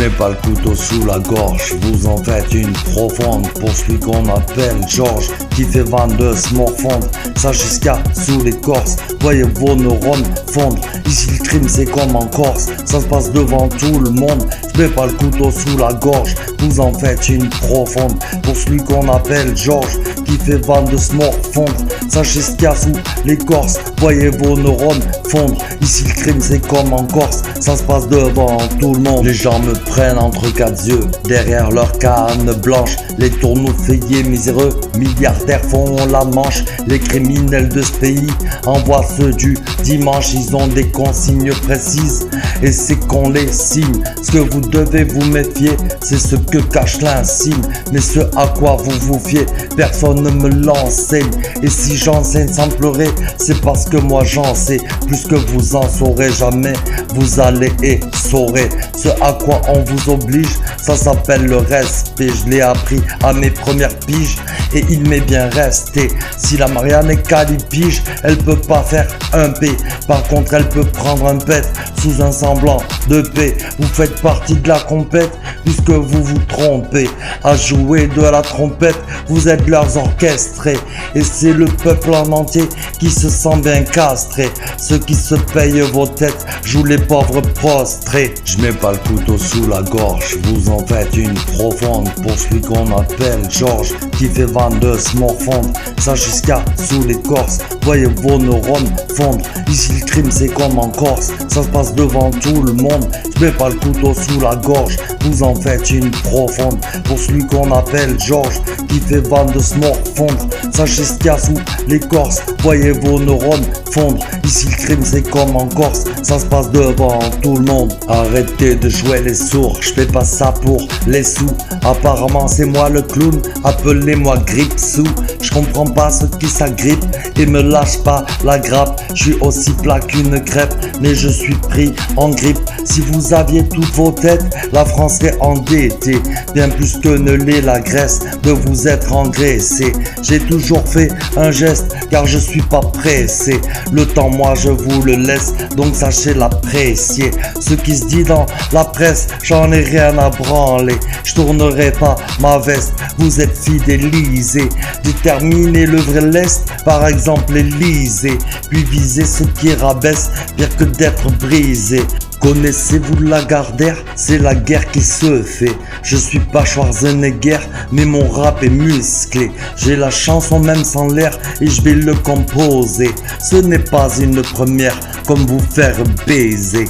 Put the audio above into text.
mets pas le couteau sous la gorge, vous en faites une profonde pour celui qu'on appelle Georges, qui fait vendre de se morfondre, ça jusqu'à sous l'écorce, voyez vos neurones fondre. Ici le crime c'est comme en Corse, ça se passe devant tout le monde. Je mets pas le couteau sous la gorge, vous en faites une profonde pour celui qu'on appelle Georges, qui fait vendre de se morfondre, ça jusqu'à sous l'écorce, voyez vos neurones fondre. Ici le crime c'est comme en Corse, ça se passe devant tout le monde. Les gens me prennent entre quatre yeux, derrière leur canne blanche. Les tourneaux feuillés miséreux, milliardaires font la manche. Les criminels de ce pays envoient ceux du dimanche. Ils ont des consignes précises et c'est qu'on les signe. Ce que vous devez vous méfier, c'est ce que cache l'insigne. Mais ce à quoi vous vous fiez, personne ne me l'enseigne. Et si j'enseigne sans pleurer, c'est parce que moi j'en sais plus que vous en saurez jamais. Vous allez essorer ce à quoi on vous oblige, ça s'appelle le respect. Je l'ai appris à mes premières piges et il m'est bien resté. Si la Marianne est calipige, elle peut pas faire un P. Par contre elle peut prendre un pet sous un semblant de paix. Vous faites partie de la compète puisque vous vous trompez à jouer de la trompette. Vous êtes leurs orchestrés et c'est le peuple en entier qui se sent bien castré. Ceux qui se payent vos têtes jouent les pauvres prostrés. Je mets pas le couteau sous la gorge, vous en faites une profonde pour celui qu'on appelle Georges, qui fait vendre de se morfondre, ça jusqu'à sous l'écorce, voyez vos neurones fondre. Ici le crime c'est comme en Corse, ça se passe devant tout le monde. Je mets pas le couteau sous la gorge, vous en faites une profonde pour celui qu'on appelle Georges, qui fait vendre de se morfondre, ça jusqu'à sous l'écorce, voyez vos neurones fondre. Ici le crime c'est comme en Corse, ça se passe devant tout le monde. Arrêtez de jouer les sourds, je fais pas ça pour les sous. Apparemment c'est moi le clown, appelez-moi Gripsou. Je comprends pas ceux qui s'agrippent et me lâchent pas la grappe. Je suis aussi plat qu'une crêpe, mais je suis pris en grippe. Si vous aviez toutes vos têtes, la France serait endettée, bien plus que ne l'est la Grèce de vous être engraissé. J'ai toujours fait un geste car je suis pas pressé. Le temps moi je vous le laisse, donc sachez l'apprécier. Ce qui se dit dans la presse, j'en ai rien à branler. Je tournerai pas ma veste, vous êtes fidélisés. Déterminez le vrai lest, par exemple l'Élysée. Puis visez ce qui rabaisse, pire que d'être brisé. Connaissez-vous Lagardère? C'est la guerre qui se fait. Je suis pas Schwarzenegger, mais mon rap est musclé. J'ai la chanson même sans l'air et je vais le composer. Ce n'est pas une première comme vous faire baiser.